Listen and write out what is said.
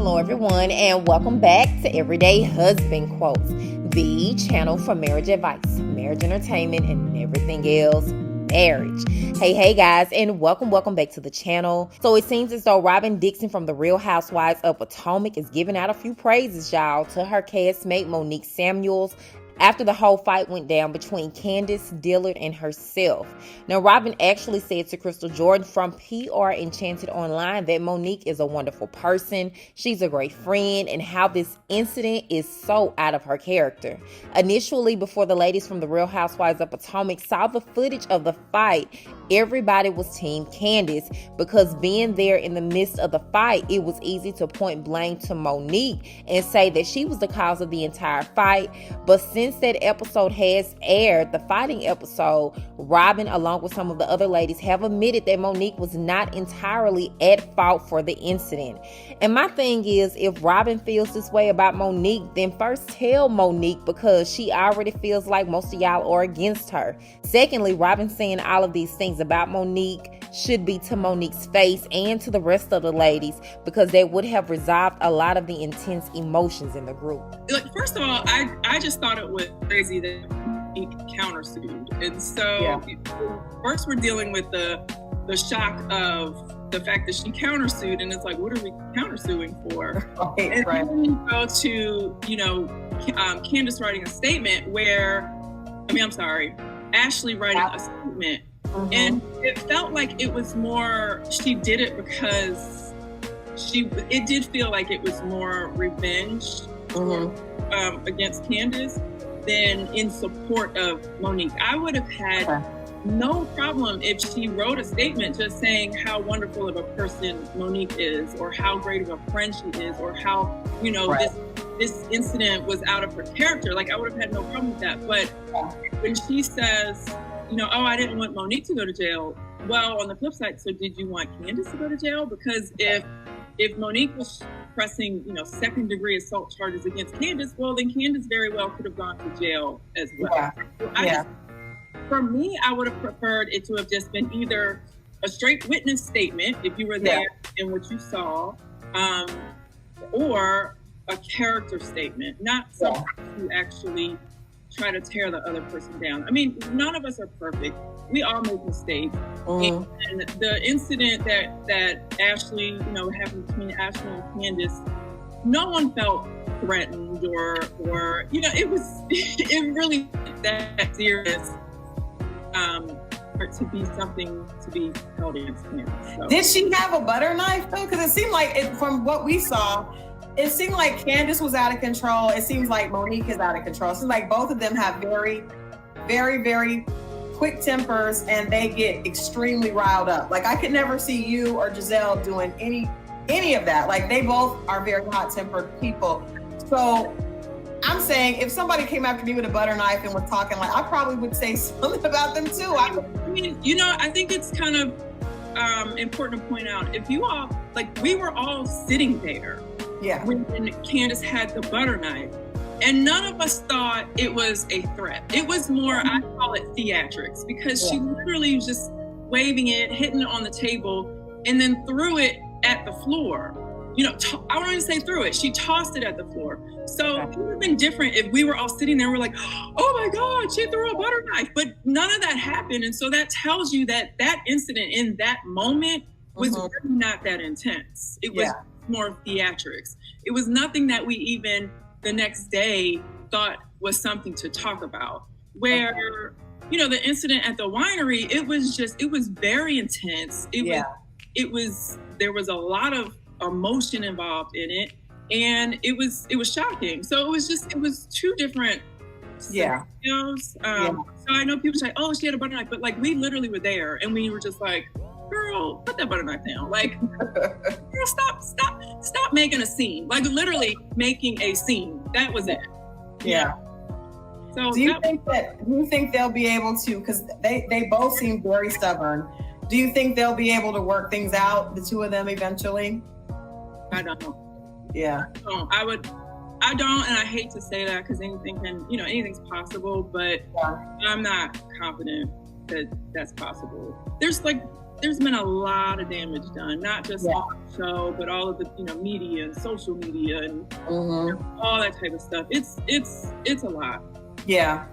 Hello everyone, and welcome back to Everyday Husband Quotes, the channel for marriage advice, marriage entertainment, and everything else marriage. Hey guys, and welcome back to the channel. So it seems as though Robyn Dixon from the Real Housewives of Potomac is giving out a few praises, y'all, to her castmate Monique Samuels after the whole fight went down between Candiace, Dillard, and herself. Now, Robyn actually said to Crystal Jordan from PR Enchanted Online that Monique is a wonderful person, she's a great friend, and how this incident is so out of her character. Initially, before the ladies from the Real Housewives of Potomac saw the footage of the fight, everybody was Team Candiace because being there in the midst of the fight, it was easy to point blame to Monique and say that she was the cause of the entire fight. But since that episode has aired, the fighting episode, Robyn, along with some of the other ladies, have admitted that Monique was not entirely at fault for the incident. And my thing is, if Robyn feels this way about Monique, then first tell Monique, because she already feels like most of y'all are against her. Secondly, Robyn saying all of these things about Monique should be to Monique's face and to the rest of the ladies, because they would have resolved a lot of the intense emotions in the group. Look, first of all, I just thought it was crazy that he countersued. And so first we're dealing with the shock of the fact that she countersued, and it's like, what are we countersuing for? Then you go to, Candiace writing a statement Ashley writing a statement. Mm-hmm. And it felt like it was more, she did it because it did feel like it was more revenge against Candiace than in support of Monique. I would have had no problem if she wrote a statement just saying how wonderful of a person Monique is, or how great of a friend she is, or how, this incident was out of her character. Like, I would have had no problem with that. But when she says, I didn't want Monique to go to jail. Well, on the flip side, so did you want Candiace to go to jail? Because if Monique was pressing, second degree assault charges against Candiace, well, then Candiace very well could have gone to jail as well. For me, I would have preferred it to have just been either a straight witness statement, if you were there and what you saw, or a character statement, not something to actually try to tear the other person down. I mean, none of us are perfect. We all make mistakes. And the incident that Ashley, happened between Ashley and Candiace, no one felt threatened or it really that serious for it to be something to be held against Candiace. So. Did she have a butter knife though? Because it seemed like from what we saw, it seemed like Candiace was out of control. It seems like Monique is out of control. It seems like both of them have very, very, very quick tempers, and they get extremely riled up. Like, I could never see you or Giselle doing any of that. Like, they both are very hot-tempered people. So I'm saying, if somebody came after me with a butter knife and was talking, like, I probably would say something about them too. I think it's kind of important to point out, if you all, we were all sitting there when Candiace had the butter knife, and none of us thought it was a threat. It was more, I call it theatrics, because she literally was just waving it, hitting it on the table, and then threw it at the floor. I won't even say threw it. She tossed it at the floor. So it would have been different if we were all sitting there. We're like, oh my God, she threw a butter knife. But none of that happened. And so that tells you that incident in that moment was really not that intense. It was more theatrics. It was nothing that we even the next day thought was something to talk about. Where, the incident at the winery, it was very intense. There was a lot of emotion involved in it, and it was shocking. So it was two different scenarios. So I know people say, oh, she had a butter knife, but we literally were there, and we were just like, girl, put that butter knife down. Girl, stop making a scene. Literally making a scene. That was it. So do you think they'll be able to, because they both seem very stubborn, do you think they'll be able to work things out, the two of them, eventually? I don't. I don't, and I hate to say that, because anything's possible, but I'm not confident that that's possible. There's there's been a lot of damage done, not just on the show, but all of the, you know, media and social media and you know, all that type of stuff. It's a lot. Yeah.